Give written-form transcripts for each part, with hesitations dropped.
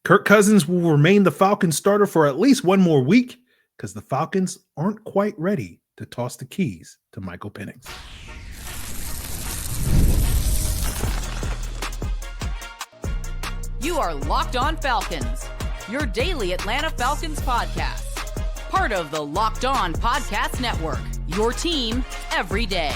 Kirk Cousins will remain the Falcons starter for at least one more week because the Falcons aren't quite ready to toss the keys to Michael Penix. You are Locked On Falcons, your daily Atlanta Falcons podcast. Part of the Locked On Podcast Network, your team every day.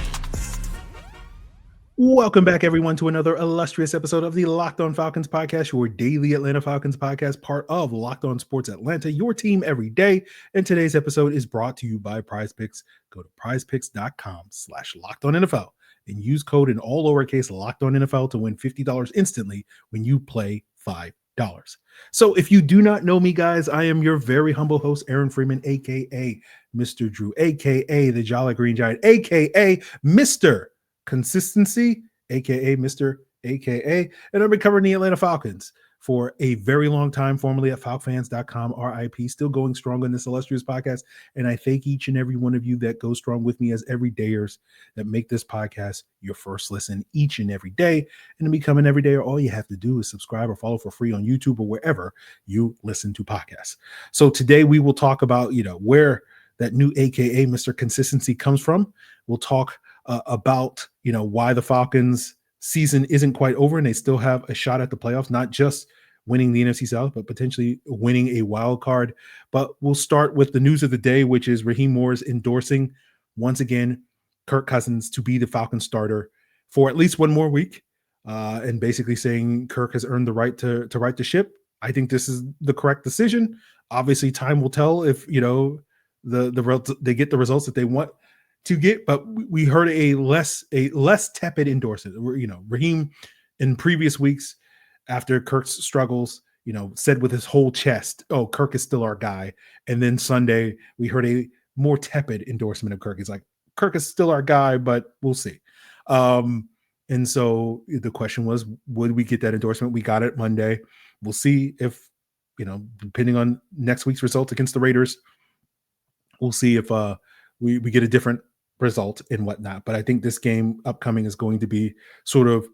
Welcome back, everyone, to another illustrious episode of the Locked On Falcons podcast, your daily Atlanta Falcons podcast, part of Locked On Sports Atlanta, your team every day. And today's episode is brought to you by PrizePicks. Go to prizepicks.com/LockedOnNFL and use code in all lowercase LockedOnNFL to win $50 instantly when you play $5. So if you do not know me, guys, I am your very humble host, Aaron Freeman, a.k.a. Mr. Drew, a.k.a. the Jolly Green Giant, a.k.a. Mr. Consistency, aka Mr. AKA, and I've been covering the Atlanta Falcons for a very long time, formerly at falcfans.com, RIP, still going strong on this illustrious podcast. And I thank each and every one of you that go strong with me as everydayers that make this podcast your first listen each and every day. And to become an everydayer, all you have to do is subscribe or follow for free on YouTube or wherever you listen to podcasts. So today we will talk about, where that new AKA Mr. Consistency comes from. We'll talk about why the Falcons season isn't quite over and they still have a shot at the playoffs, not just winning the NFC South, but potentially winning a wild card. But we'll start with the news of the day, which is Raheem Morris endorsing once again Kirk Cousins to be the Falcons starter for at least one more week, and basically saying Kirk has earned the right to right the ship. I think this is the correct decision. Obviously, time will tell if they get the results that they want to get, but we heard a less tepid endorsement. Raheem in previous weeks after Kirk's struggles, said with his whole chest, "Oh, Kirk is still our guy." And then Sunday we heard a more tepid endorsement of Kirk. He's like, "Kirk is still our guy, but we'll see." And so the question was, would we get that endorsement? We got it Monday. We'll see if, depending on next week's result against the Raiders, we'll see if we get a different result and whatnot. But I think this game upcoming is going to be sort of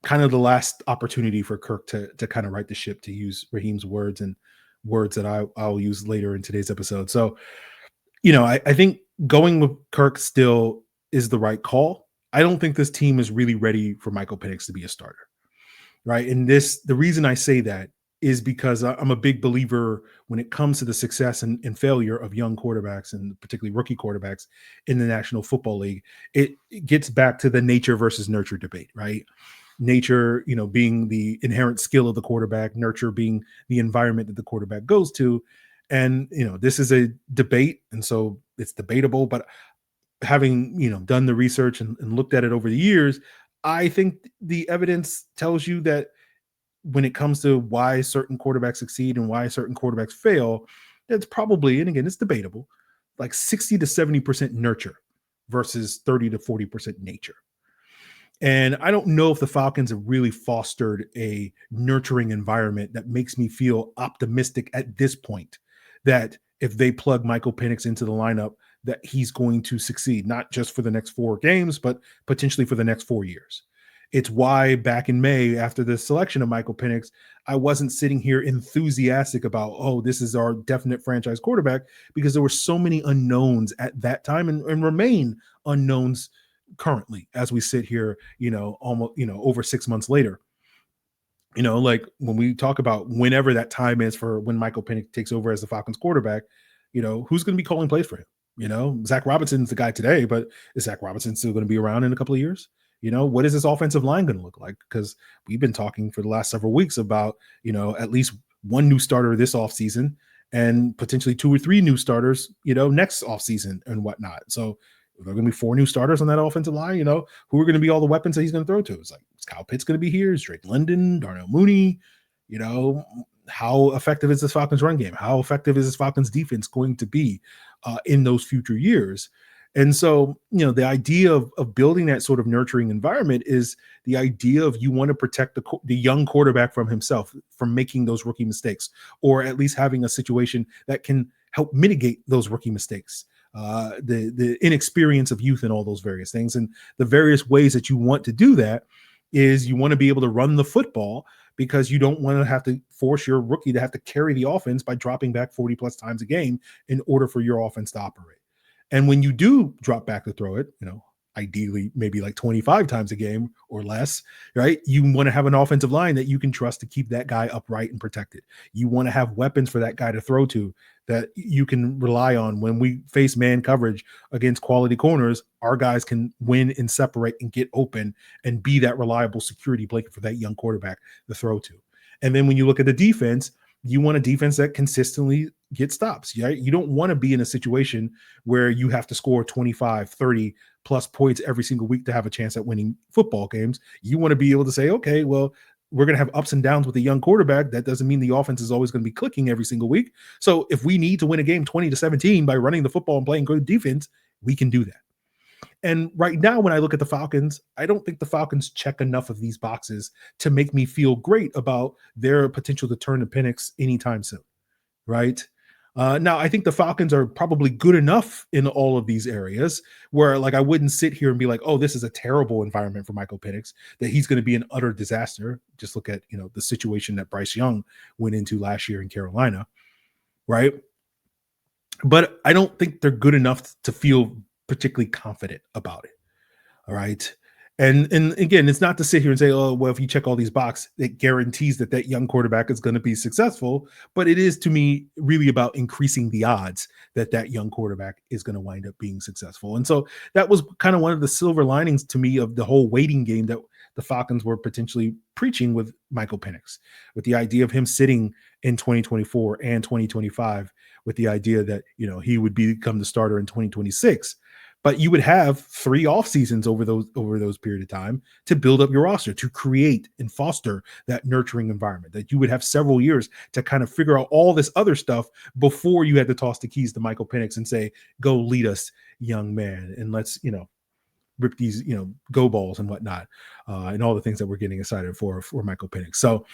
kind of the last opportunity for Kirk to kind of right the ship, to use Raheem's words and words that I'll use later in today's episode. So, I think going with Kirk still is the right call. I don't think this team is really ready for Michael Penix to be a starter, right? And the reason I say that is because I'm a big believer when it comes to the success and failure of young quarterbacks, and particularly rookie quarterbacks in the National Football League. It gets back to the nature versus nurture debate, right? Nature, being the inherent skill of the quarterback, nurture being the environment that the quarterback goes to. And, this is a debate, and so it's debatable, but having, done the research and looked at it over the years, I think the evidence tells you that when it comes to why certain quarterbacks succeed and why certain quarterbacks fail, it's probably, and again, it's debatable, like 60 to 70% nurture versus 30 to 40% nature. And I don't know if the Falcons have really fostered a nurturing environment that makes me feel optimistic at this point that if they plug Michael Penix into the lineup, that he's going to succeed, not just for the next 4 games, but potentially for the next 4 years. It's why back in May, after the selection of Michael Penix, I wasn't sitting here enthusiastic about, oh, this is our definite franchise quarterback, because there were so many unknowns at that time and remain unknowns currently as we sit here, almost, over 6 months later. Like when we talk about whenever that time is for when Michael Penix takes over as the Falcons quarterback, who's going to be calling plays for him? Zach Robinson's the guy today, but is Zach Robinson still going to be around in a couple of years? What is this offensive line going to look like? Because we've been talking for the last several weeks about, at least one new starter this offseason and potentially 2 or 3 new starters, next offseason and whatnot. So there are going to be 4 new starters on that offensive line, who are going to be all the weapons that he's going to throw to. It's like, is Kyle Pitts going to be here? Is Drake London, Darnell Mooney? How effective is this Falcons run game? How effective is this Falcons defense going to be in those future years? And so, the idea of building that sort of nurturing environment is the idea of you want to protect the young quarterback from himself, from making those rookie mistakes, or at least having a situation that can help mitigate those rookie mistakes, the inexperience of youth and all those various things. And the various ways that you want to do that is you want to be able to run the football because you don't want to have to force your rookie to have to carry the offense by dropping back 40 plus times a game in order for your offense to operate. And when you do drop back to throw it, ideally maybe like 25 times a game or less, right? You want to have an offensive line that you can trust to keep that guy upright and protected. You want to have weapons for that guy to throw to that you can rely on. When we face man coverage against quality corners, our guys can win and separate and get open and be that reliable security blanket for that young quarterback to throw to. And then when you look at the defense, you want a defense that consistently gets stops. Right? You don't want to be in a situation where you have to score 25, 30 plus points every single week to have a chance at winning football games. You want to be able to say, okay, well, we're going to have ups and downs with a young quarterback. That doesn't mean the offense is always going to be clicking every single week. So if we need to win a game 20-17 by running the football and playing good defense, we can do that. And right now, when I look at the Falcons, I don't think the Falcons check enough of these boxes to make me feel great about their potential to turn to Penix anytime soon, right? Now, I think the Falcons are probably good enough in all of these areas where, like, I wouldn't sit here and be like, oh, this is a terrible environment for Michael Penix, that he's going to be an utter disaster. Just look at, the situation that Bryce Young went into last year in Carolina, right? But I don't think they're good enough to feel particularly confident about it. All right. And again, it's not to sit here and say, oh, well, if you check all these boxes, it guarantees that young quarterback is going to be successful. But it is, to me, really about increasing the odds that young quarterback is going to wind up being successful. And so that was kind of one of the silver linings to me of the whole waiting game that the Falcons were potentially preaching with Michael Penix, with the idea of him sitting in 2024 and 2025, with the idea that, he would become the starter in 2026. But you would have 3 off seasons over those period of time to build up your roster, to create and foster that nurturing environment, that you would have several years to kind of figure out all this other stuff before you had to toss the keys to Michael Penix and say, go lead us, young man. And let's, rip these, go balls and whatnot, and all the things that we're getting excited for Michael Penix. So,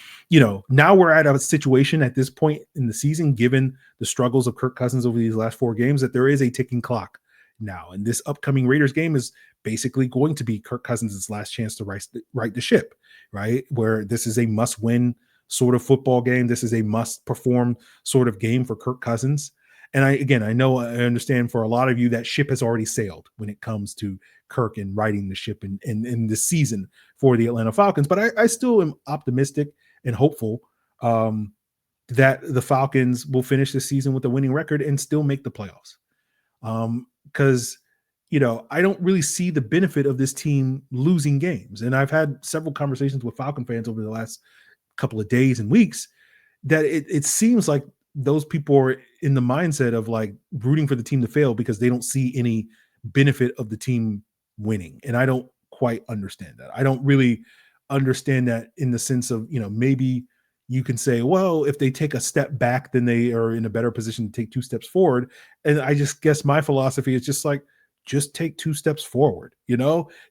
now we're at a situation at this point in the season, given the struggles of Kirk Cousins over these last 4 games, that there is a ticking clock now. And this upcoming Raiders game is basically going to be Kirk Cousins' last chance to right the ship, right? Where this is a must-win sort of football game. This is a must-perform sort of game for Kirk Cousins. And I understand for a lot of you that ship has already sailed when it comes to Kirk and riding the ship in this season for the Atlanta Falcons. But I still am optimistic and hopeful that the Falcons will finish this season with a winning record and still make the playoffs. Because, I don't really see the benefit of this team losing games. And I've had several conversations with Falcon fans over the last couple of days and weeks that it seems like those people are in the mindset of like rooting for the team to fail because they don't see any benefit of the team winning. And I don't quite understand that. I don't really understand that in the sense of, maybe you can say, well, if they take a step back, then they are in a better position to take 2 steps forward. And I just guess my philosophy is just like, just take 2 steps forward,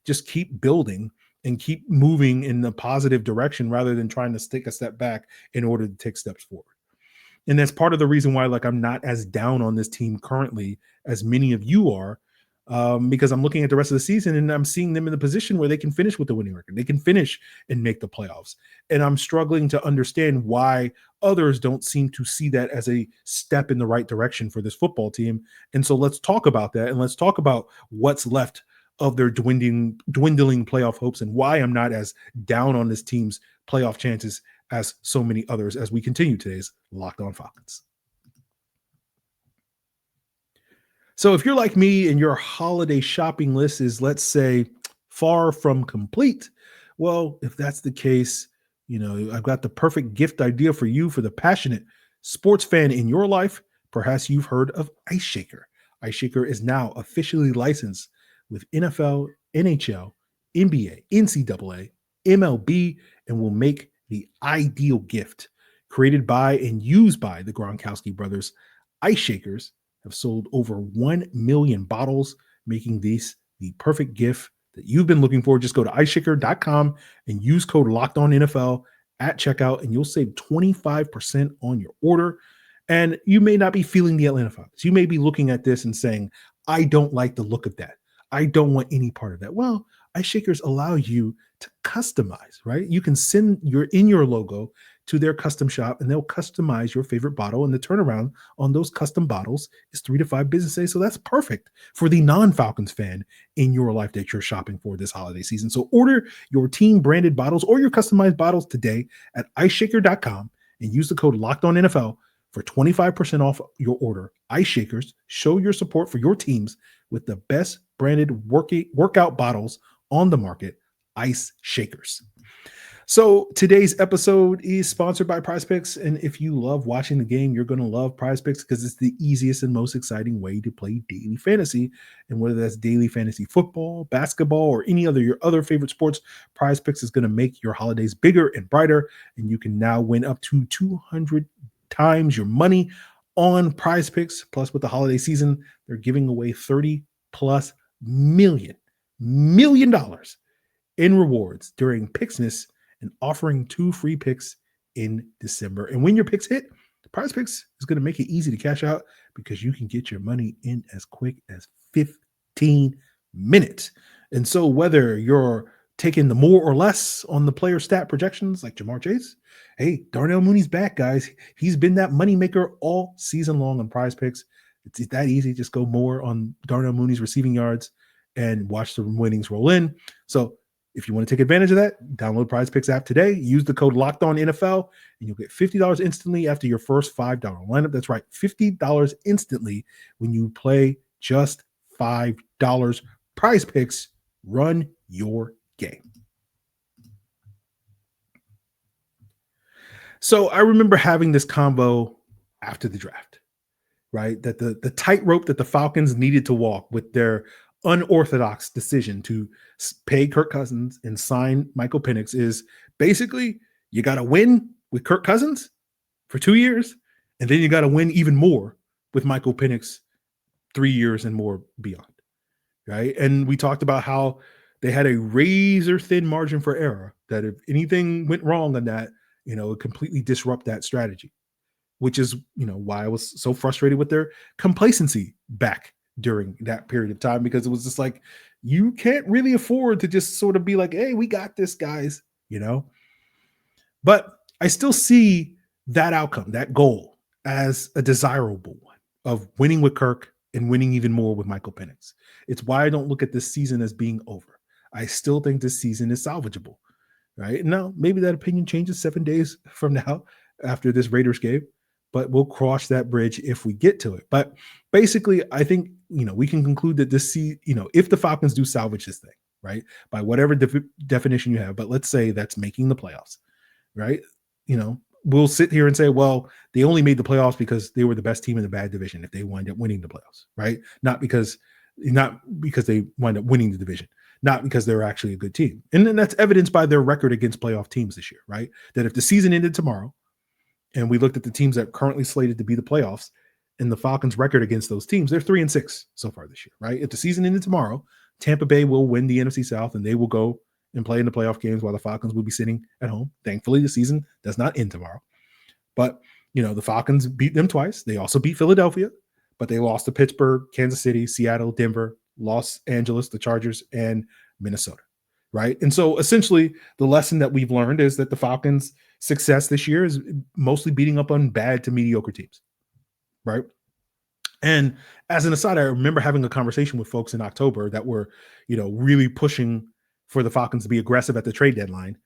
just keep building and keep moving in the positive direction rather than trying to take a step back in order to take steps forward. And that's part of the reason why, I'm not as down on this team currently as many of you are, because I'm looking at the rest of the season and I'm seeing them in the position where they can finish with the winning record. They can finish and make the playoffs. And I'm struggling to understand why others don't seem to see that as a step in the right direction for this football team. And so let's talk about that. And let's talk about what's left of their dwindling playoff hopes and why I'm not as down on this team's playoff chances as so many others as we continue today's Locked On Falcons. So if you're like me and your holiday shopping list is, let's say, far from complete, well, if that's the case, I've got the perfect gift idea for you, for the passionate sports fan in your life. Perhaps you've heard of Ice Shaker. Ice Shaker is now officially licensed with NFL, NHL, NBA, NCAA, MLB, and will make the ideal gift. Created by and used by the Gronkowski brothers, Ice Shakers have sold over 1 million bottles, making this the perfect gift that you've been looking for. Just go to iceshaker.com and use code LOCKEDONNFL at checkout, and you'll save 25% on your order. And you may not be feeling the Atlanta Falcons. You may be looking at this and saying, I don't like the look of that. I don't want any part of that. Well, Ice Shakers allow you to customize, right? You can send your logo to their custom shop and they'll customize your favorite bottle. And the turnaround on those custom bottles is 3 to 5 business days. So that's perfect for the non-Falcons fan in your life that you're shopping for this holiday season. So order your team branded bottles or your customized bottles today at iceshaker.com and use the code LOCKEDONNFL for 25% off your order. Ice Shakers, show your support for your teams with the best branded workout bottles on the market, Ice Shakers. So today's episode is sponsored by PrizePicks, and if you love watching the game, you're going to love PrizePicks because it's the easiest and most exciting way to play daily fantasy. And whether that's daily fantasy football, basketball, or any other your other favorite sports, PrizePicks is going to make your holidays bigger and brighter, and you can now win up to 200 times your money on PrizePicks. Plus, with the holiday season, they're giving away $30+ million in rewards during Picksmas and offering 2 free picks in December. And when your picks hit, PrizePicks is going to make it easy to cash out because you can get your money in as quick as 15 minutes. And so whether you're taking the more or less on the player stat projections like Jamar Chase, hey, Darnell Mooney's back, guys. He's been that moneymaker all season long on PrizePicks. It's that easy. Just go more on Darnell Mooney's receiving yards and watch the winnings roll in. So if you want to take advantage of that, download PrizePicks app today. Use the code LOCKEDONNFL, and you'll get $50 instantly after your first $5 lineup. That's right, $50 instantly when you play just $5. PrizePicks, run your game. So I remember having this convo after the draft, right? That the tightrope that the Falcons needed to walk with their unorthodox decision to pay Kirk Cousins and sign Michael Penix is basically you got to win with Kirk Cousins for 2 years, and then you got to win even more with Michael Penix 3 years and more beyond, right? And we talked about how they had a razor-thin margin for error, that if anything went wrong on that, it would completely disrupt that strategy, which is, why I was so frustrated with their complacency back during that period of time, because it was just like, you can't really afford to just sort of be like, hey, we got this, guys, But I still see that outcome, that goal, as a desirable one of winning with Kirk and winning even more with Michael Penix. It's why I don't look at this season as being over. I still think this season is salvageable, right? Now, maybe that opinion changes 7 days from now after this Raiders game, but we'll cross that bridge if we get to it. But basically, I think, we can conclude that if the Falcons do salvage this thing, right, by whatever definition you have, but let's say that's making the playoffs, right? We'll sit here and say, well, they only made the playoffs because they were the best team in the bad division if they wind up winning the playoffs, right? Not because they wind up winning the division, not because they're actually a good team. And then that's evidenced by their record against playoff teams this year, right? That if the season ended tomorrow and we looked at the teams that are currently slated to be the playoffs and the Falcons' record against those teams, they're 3-6 so far this year, right? If the season ended tomorrow, Tampa Bay will win the NFC South and they will go and play in the playoff games while the Falcons will be sitting at home. Thankfully, the season does not end tomorrow. But, the Falcons beat them twice. They also beat Philadelphia, but they lost to Pittsburgh, Kansas City, Seattle, Denver, Los Angeles, the Chargers, and Minnesota, right? And so essentially the lesson that we've learned is that the Falcons' success this year is mostly beating up on bad to mediocre teams, right? And as an aside, I remember having a conversation with folks in October that were, really pushing for the Falcons to be aggressive at the trade deadline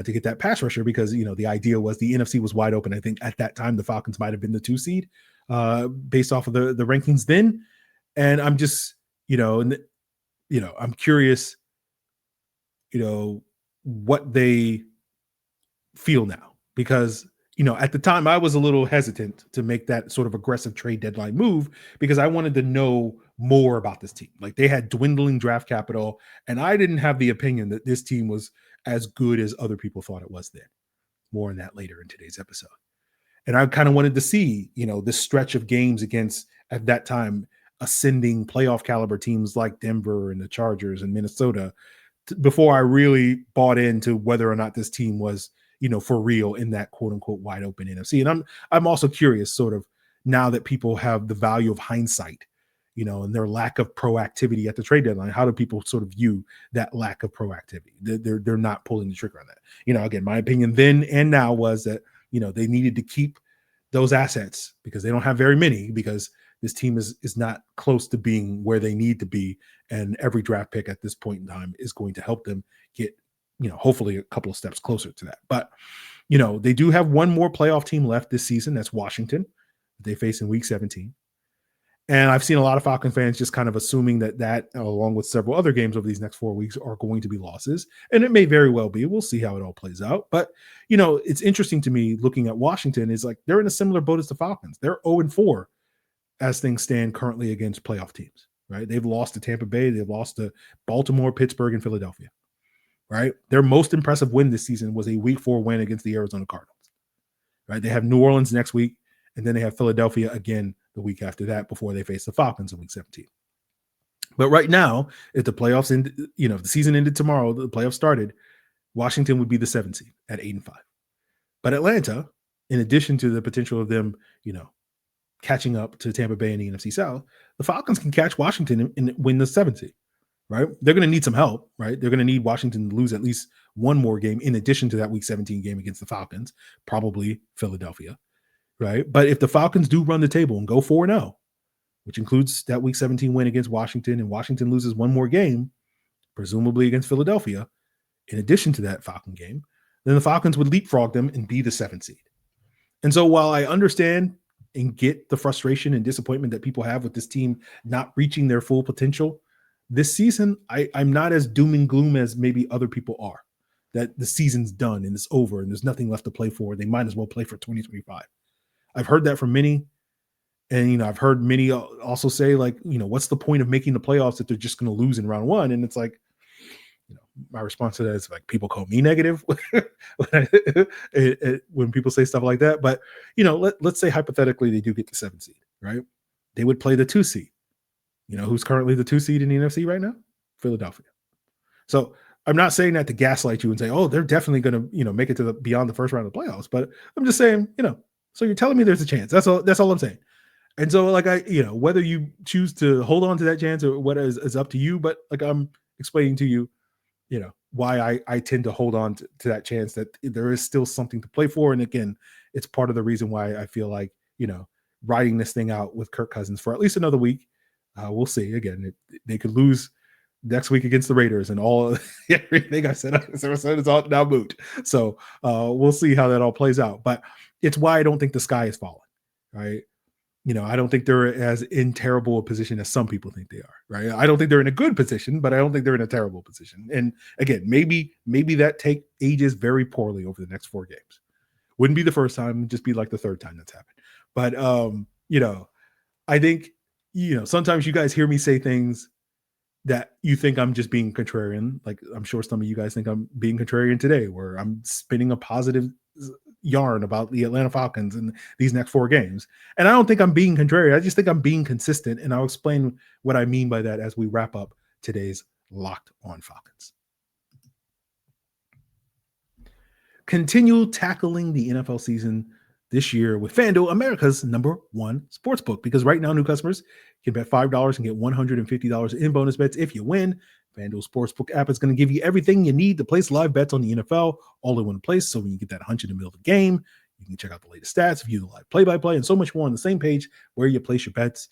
to get that pass rusher because, the idea was the NFC was wide open. I think at that time, the Falcons might have been the 2 seed based off of the rankings then. And I'm just, I'm curious, what they feel now, because, at the time I was a little hesitant to make that sort of aggressive trade deadline move because I wanted to know more about this team. Like, they had dwindling draft capital, and I didn't have the opinion that this team was as good as other people thought it was then. More on that later in today's episode. And I kind of wanted to see, this stretch of games against, at that time, ascending playoff caliber teams like Denver and the Chargers and Minnesota before I really bought into whether or not this team was, for real in that quote unquote wide open NFC. And I'm also curious, sort of, now that people have the value of hindsight, and their lack of proactivity at the trade deadline. How do people sort of view that lack of proactivity? They're not pulling the trigger on that. Again, my opinion then and now was that, they needed to keep those assets because they don't have very many, because this team is not close to being where they need to be. And every draft pick at this point in time is going to help them get, hopefully a couple of steps closer to that. But, they do have one more playoff team left this season. That's Washington. They face in week 17. And I've seen a lot of Falcon fans just kind of assuming that along with several other games over these next 4 weeks are going to be losses. And it may very well be. We'll see how it all plays out. But, it's interesting to me looking at Washington is like they're in a similar boat as the Falcons. They're 0-4 as things stand currently against playoff teams, right? They've lost to Tampa Bay. They've lost to Baltimore, Pittsburgh, and Philadelphia, right? Their most impressive win this season was a week 4 win against the Arizona Cardinals, right? They have New Orleans next week, and then they have Philadelphia again the week after that before they face the Falcons in week 17. But right now, if the playoffs end, if the season ended tomorrow, the playoffs started, Washington would be the 7th seed at 8-5. But Atlanta, in addition to the potential of them, catching up to Tampa Bay in the NFC South, the Falcons can catch Washington and win the 7th seed, right? They're going to need some help, right? They're going to need Washington to lose at least one more game in addition to that week 17 game against the Falcons, probably Philadelphia. Right. But if the Falcons do run the table and go 4-0, which includes that week 17 win against Washington, and Washington loses one more game, presumably against Philadelphia, in addition to that Falcon game, then the Falcons would leapfrog them and be the 7th seed. And so while I understand and get the frustration and disappointment that people have with this team not reaching their full potential this season, I'm not as doom and gloom as maybe other people are, that the season's done and it's over and there's nothing left to play for. They might as well play for 2025. I've heard that from many. And, I've heard many also say, like, what's the point of making the playoffs if they're just going to lose in round one? And it's like, my response to that is like, people call me negative when people say stuff like that. But, let's say hypothetically they do get the 7th seed, right? They would play the 2 seed. Who's currently the 2 seed in the NFC right now? Philadelphia. So I'm not saying that to gaslight you and say, oh, they're definitely going to, make it to beyond the first round of the playoffs. But I'm just saying, so you're telling me there's a chance. That's all I'm saying. And so, like, whether you choose to hold on to that chance or what is up to you. But like, I'm explaining to you, why I tend to hold on to that chance, that there is still something to play for. And again, it's part of the reason why I feel like, riding this thing out with Kirk Cousins for at least another week. We'll see. Again, they could lose next week against the Raiders, and all everything I said is all now moot. So we'll see how that all plays out. But it's why I don't think the sky is falling, right? I don't think they're as in terrible a position as some people think they are, right? I don't think they're in a good position, but I don't think they're in a terrible position. And again, maybe that take ages very poorly over the next 4 games. Wouldn't be the first time, just be like the 3rd time that's happened. But I think, sometimes you guys hear me say things that you think I'm just being contrarian. Like, I'm sure some of you guys think I'm being contrarian today, where I'm spinning a positive yarn about the Atlanta Falcons in these next 4 games. And I don't think I'm being contrarian. I just think I'm being consistent. And I'll explain what I mean by that as we wrap up today's Locked On Falcons. Continue tackling the NFL season this year with FanDuel, America's #1 sportsbook, because right now new customers can bet $5 and get $150 in bonus bets if you win. FanDuel Sportsbook app is going to give you everything you need to place live bets on the NFL all in one place. So when you get that hunch in the middle of the game, you can check out the latest stats, view the live play-by-play, and so much more on the same page where you place your bets.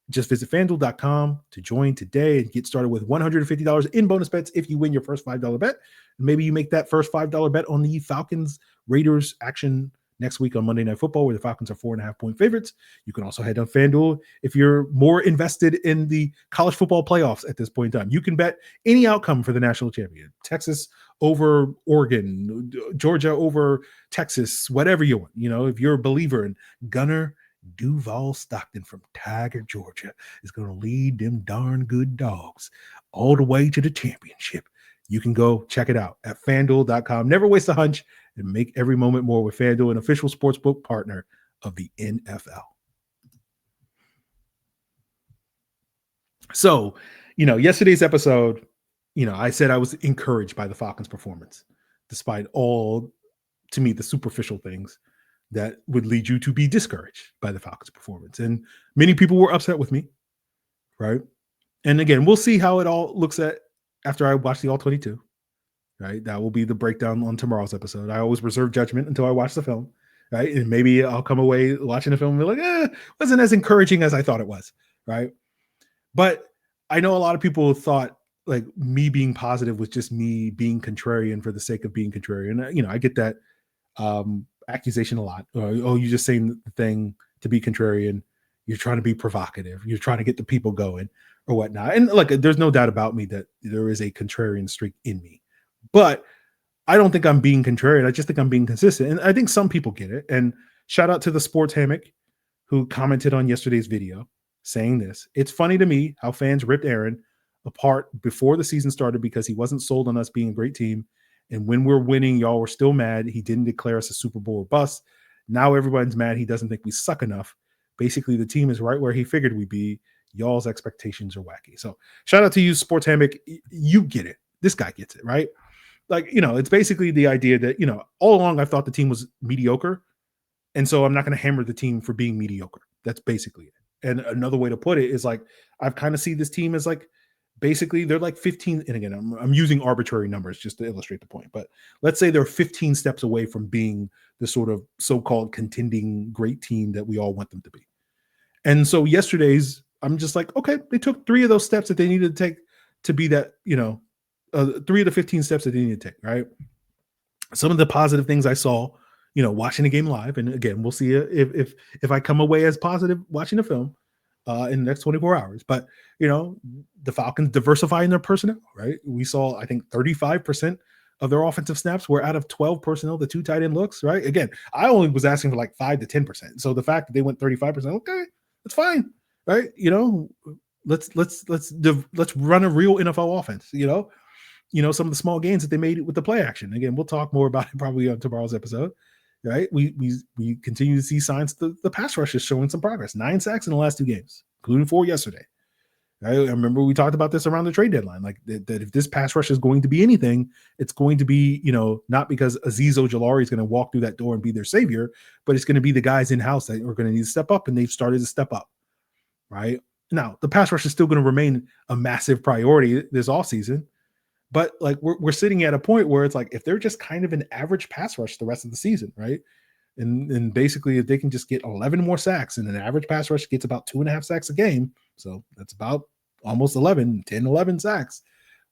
Just visit FanDuel.com to join today and get started with $150 in bonus bets if you win your first $5 bet. Maybe you make that first $5 bet on the Falcons-Raiders action next week on Monday Night Football, where the Falcons are 4.5-point favorites. You can also head on FanDuel if you're more invested in the college football playoffs at this point in time. You can bet any outcome for the national champion. Texas over Oregon, Georgia over Texas, whatever you want. If you're a believer in Gunner Duval Stockton from Tiger, Georgia, is going to lead them darn good dogs all the way to the championship, you can go check it out at FanDuel.com. Never waste a hunch and make every moment more with FanDuel, an official sportsbook partner of the NFL. So, yesterday's episode, I said I was encouraged by the Falcons' performance, despite all, to me, the superficial things that would lead you to be discouraged by the Falcons' performance. And many people were upset with me, right? And again, we'll see how it all looks after I watch the All 22, right? That will be the breakdown on tomorrow's episode. I always reserve judgment until I watch the film, right? And maybe I'll come away watching the film and be like, wasn't as encouraging as I thought it was, right? But I know a lot of people thought like me being positive was just me being contrarian for the sake of being contrarian. I get that accusation a lot. Oh, you're just saying the thing to be contrarian. You're trying to be provocative. You're trying to get the people going or whatnot. And look, there's no doubt about me that there is a contrarian streak in me. But I don't think I'm being contrarian. I just think I'm being consistent. And I think some people get it. And shout out to the Sports Hammock who commented on yesterday's video saying this. It's funny to me how fans ripped Aaron apart before the season started because he wasn't sold on us being a great team. And when we're winning, y'all were still mad. He didn't declare us a Super Bowl bust. Now everyone's mad. He doesn't think we suck enough. Basically, the team is right where he figured we'd be. Y'all's expectations are wacky. So shout out to you, Sports Hammock. You get it. This guy gets it, right? Like, it's basically the idea that, all along I thought the team was mediocre. And so I'm not going to hammer the team for being mediocre. That's basically it. And another way to put it is like, I've kind of see this team as like, basically they're like 15. And again, I'm using arbitrary numbers just to illustrate the point, but let's say they're 15 steps away from being the sort of so-called contending great team that we all want them to be. And so yesterday's, I'm just like, okay, they took 3 of those steps that they needed to take to be that, 3 of the 15 steps that they need to take, right? Some of the positive things I saw, watching the game live, and again, we'll see if I come away as positive watching the film in the next 24 hours. But, the Falcons diversifying their personnel, right? We saw, I think, 35% of their offensive snaps were out of 12 personnel, the 2 tight end looks, right? Again, I only was asking for like 5 to 10%. So the fact that they went 35%, okay, that's fine, right? Let's run a real NFL offense, some of the small gains that they made with the play action. Again, we'll talk more about it probably on tomorrow's episode, right? We continue to see signs the pass rush is showing some progress. 9 sacks in the last 2 games, including 4 yesterday. I remember we talked about this around the trade deadline, like that if this pass rush is going to be anything, it's going to be, not because Azeez Ojulari is going to walk through that door and be their savior, but it's going to be the guys in-house that are going to need to step up, and they've started to step up, right? Now, the pass rush is still going to remain a massive priority this offseason, but like we're sitting at a point where it's like if they're just kind of an average pass rush the rest of the season, right? And basically if they can just get 11 more sacks, and an average pass rush gets about 2.5 sacks a game, so that's about almost 11 sacks.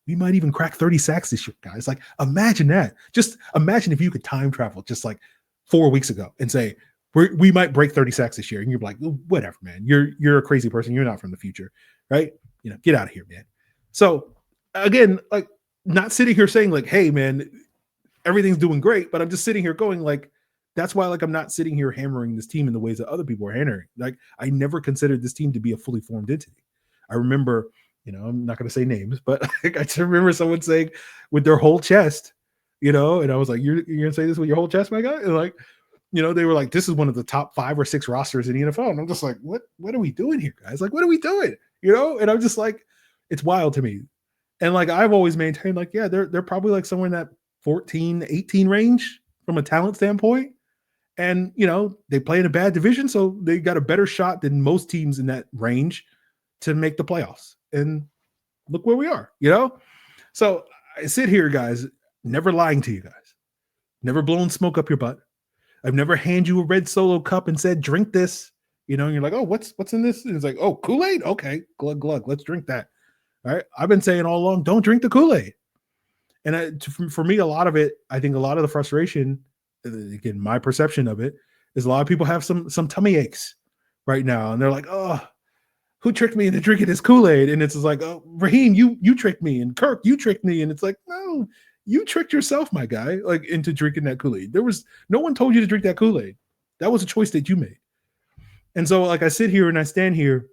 We might even crack 30 sacks this year, guys. Like imagine that. Just imagine if you could time travel just like 4 weeks ago and say we might break 30 sacks this year, and you're like, whatever, man. You're a crazy person. You're not from the future, right? Get out of here, man. So again, like not sitting here saying like, hey, man, everything's doing great, but I'm just sitting here going like, that's why like I'm not sitting here hammering this team in the ways that other people are hammering. Like I never considered this team to be a fully formed entity. I remember, I'm not going to say names, but I just remember someone saying with their whole chest, and I was like, you're going to say this with your whole chest, my guy? And like, they were like, this is one of the top 5 or 6 rosters in the NFL. And I'm just like, what are we doing here, guys? Like, what are we doing? And I'm just like, it's wild to me. And like, I've always maintained like, yeah, they're probably like somewhere in that 14, 18 range from a talent standpoint. And, they play in a bad division, so they got a better shot than most teams in that range to make the playoffs. And look where we are, So I sit here, guys, never lying to you guys, never blowing smoke up your butt. I've never handed you a red Solo cup and said, drink this, and you're like, oh, what's in this? And it's like, oh, Kool-Aid? Okay, glug, glug, let's drink that. All right. I've been saying all along, don't drink the Kool-Aid. And for me, a lot of it, I think a lot of the frustration, again, my perception of it is a lot of people have some tummy aches right now. And they're like, oh, who tricked me into drinking this Kool-Aid? And it's like, oh, Raheem, you tricked me. And Kirk, you tricked me. And it's like, no, you tricked yourself, my guy, like into drinking that Kool-Aid. No one told you to drink that Kool-Aid. That was a choice that you made. And so like I sit here and I stand here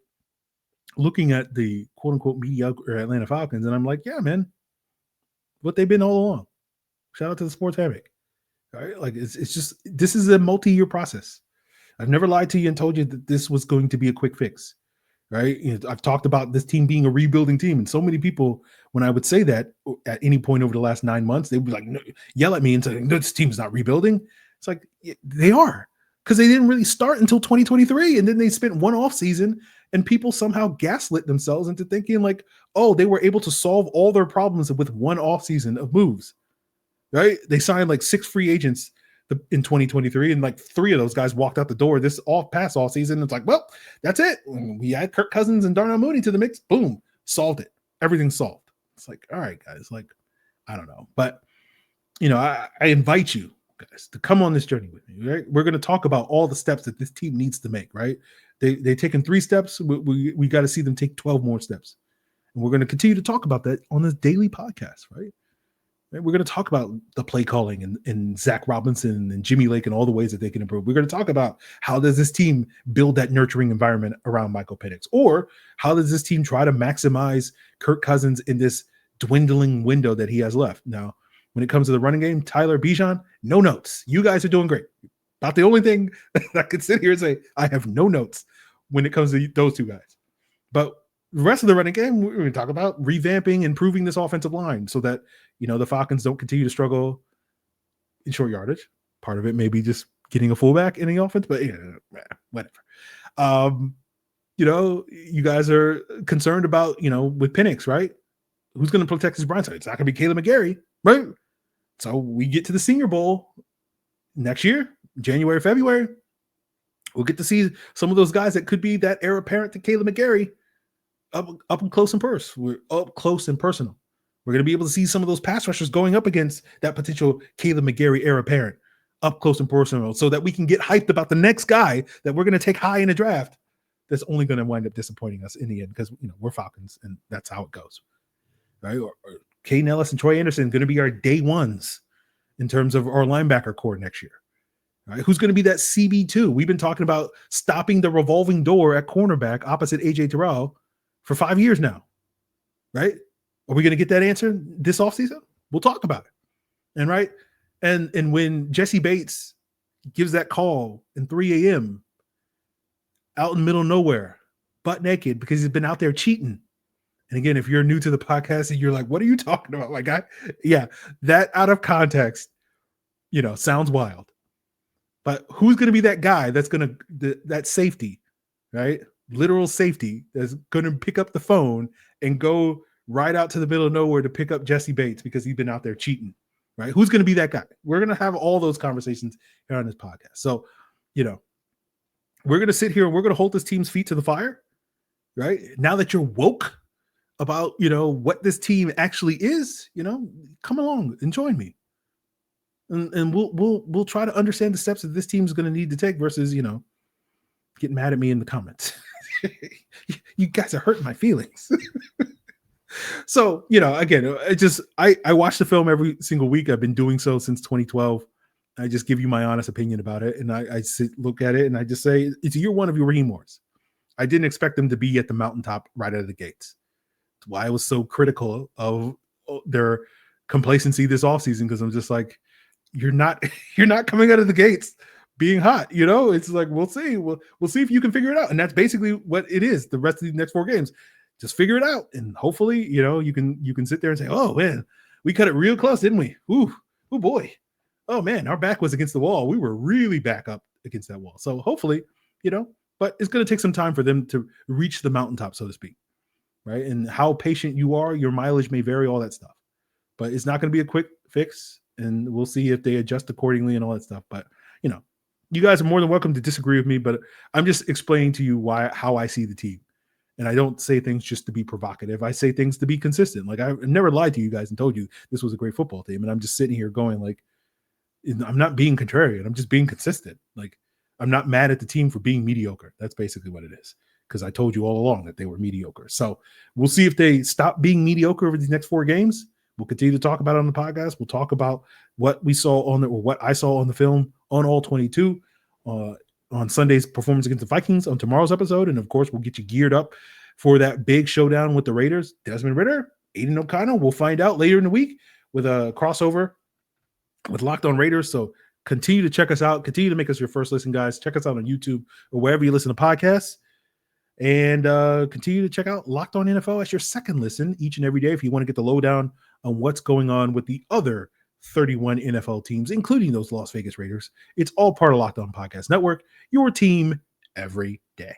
looking at the quote unquote mediocre Atlanta Falcons. And I'm like, yeah, man, what they've been all along. Shout out to the Sports Hammock. All right. Like it's just, this is a multi-year process. I've never lied to you and told you that this was going to be a quick fix. Right. I've talked about this team being a rebuilding team. And so many people, when I would say that at any point over the last 9 months, they would be like, no, yell at me and say, no, this team's not rebuilding. It's like, they are. because they didn't really start until 2023. And then they spent one off season and people somehow gaslit themselves into thinking like, oh, they were able to solve all their problems with one off season of moves, right? They signed like 6 free agents in 2023, and like 3 of those guys walked out the door this past all season. It's like, well, that's it. We add Kirk Cousins and Darnell Mooney to the mix. Boom, solved it. Everything's solved. It's like, all right, guys, like, I don't know. But, I invite you guys to come on this journey with me, right? We're going to talk about all the steps that this team needs to make, right? They've taken 3 steps. We got to see them take 12 more steps. And we're going to continue to talk about that on this daily podcast, right? We're going to talk about the play calling and Zach Robinson and Jimmy Lake and all the ways that they can improve. We're going to talk about how does this team build that nurturing environment around Michael Penix, or how does this team try to maximize Kirk Cousins in this dwindling window that he has left. Now, when it comes to the running game, Tyler Bijan, no notes. You guys are doing great. About the only thing I could sit here and say, I have no notes when it comes to those 2 guys. But the rest of the running game, we're going to talk about revamping, improving this offensive line so that, the Falcons don't continue to struggle in short yardage. Part of it may be just getting a fullback in the offense, but whatever. You guys are concerned about, with Penix, right? Who's going to protect his blind side? It's not going to be Caleb McGarry, right? So we get to the Senior Bowl next year, January, February. We'll get to see some of those guys that could be that heir apparent to Caleb McGarry up close and personal. We're up close and personal. We're going to be able to see some of those pass rushers going up against that potential Caleb McGarry heir apparent up close and personal, so that we can get hyped about the next guy that we're going to take high in the draft that's only going to wind up disappointing us in the end because, we're Falcons and that's how it goes, right? Or Caden Ellis and Troy Anderson going to be our day ones in terms of our linebacker core next year. Right? Who's going to be that CB2? We've been talking about stopping the revolving door at cornerback opposite AJ Terrell for 5 years now, right? Are we going to get that answer this offseason? We'll talk about it. And right. And when Jesse Bates gives that call in 3 a.m. out in the middle of nowhere, butt naked, because he's been out there cheating. And again, if you're new to the podcast and you're like, what are you talking about? Like, that out of context, sounds wild. But who's going to be that guy that's going to, that safety, right? Literal safety that's going to pick up the phone and go right out to the middle of nowhere to pick up Jesse Bates because he's been out there cheating, right? Who's going to be that guy? We're going to have all those conversations here on this podcast. So, we're going to sit here and we're going to hold this team's feet to the fire, right? Now that you're woke about, what this team actually is, come along and join me. And we'll try to understand the steps that this team is going to need to take versus, getting mad at me in the comments. You guys are hurting my feelings. So, again, I watch the film every single week. I've been doing so since 2012. I just give you my honest opinion about it. And I look at it and I just say, it's year 1 of your Raheem Morris. I didn't expect them to be at the mountaintop right out of the gates. That's why I was so critical of their complacency this offseason, because I'm just like, you're not coming out of the gates being hot. It's like, we'll see. We'll see if you can figure it out. And that's basically what it is. The rest of the next 4 games. Just figure it out, and hopefully, you can sit there and say, "Oh man, we cut it real close, didn't we? Ooh, oh boy, oh man, our back was against the wall. We were really back up against that wall." So hopefully, but it's going to take some time for them to reach the mountaintop, so to speak, right? And how patient you are, your mileage may vary, all that stuff, but it's not going to be a quick fix, and we'll see if they adjust accordingly and all that stuff. But you guys are more than welcome to disagree with me, but I'm just explaining to you how I see the team. And I don't say things just to be provocative. I say things to be consistent. Like, I've never lied to you guys and told you this was a great football team. And I'm just sitting here going like, I'm not being contrarian. I'm just being consistent. Like, I'm not mad at the team for being mediocre. That's basically what it is. Because I told you all along that they were mediocre. So we'll see if they stop being mediocre over these next 4 games. We'll continue to talk about it on the podcast. We'll talk about what we saw or what I saw on the film on all 22. On Sunday's performance against the Vikings on tomorrow's episode. And of course, we'll get you geared up for that big showdown with the Raiders. Desmond Ridder, Aiden O'Connell. We'll find out later in the week with a crossover with Locked On Raiders. So continue to check us out. Continue to make us your first listen, guys. Check us out on YouTube or wherever you listen to podcasts. And continue to check out Locked On NFL as your second listen each and every day if you want to get the lowdown on what's going on with the other 31 NFL teams, including those Las Vegas Raiders. It's all part of Locked On Podcast Network, your team every day.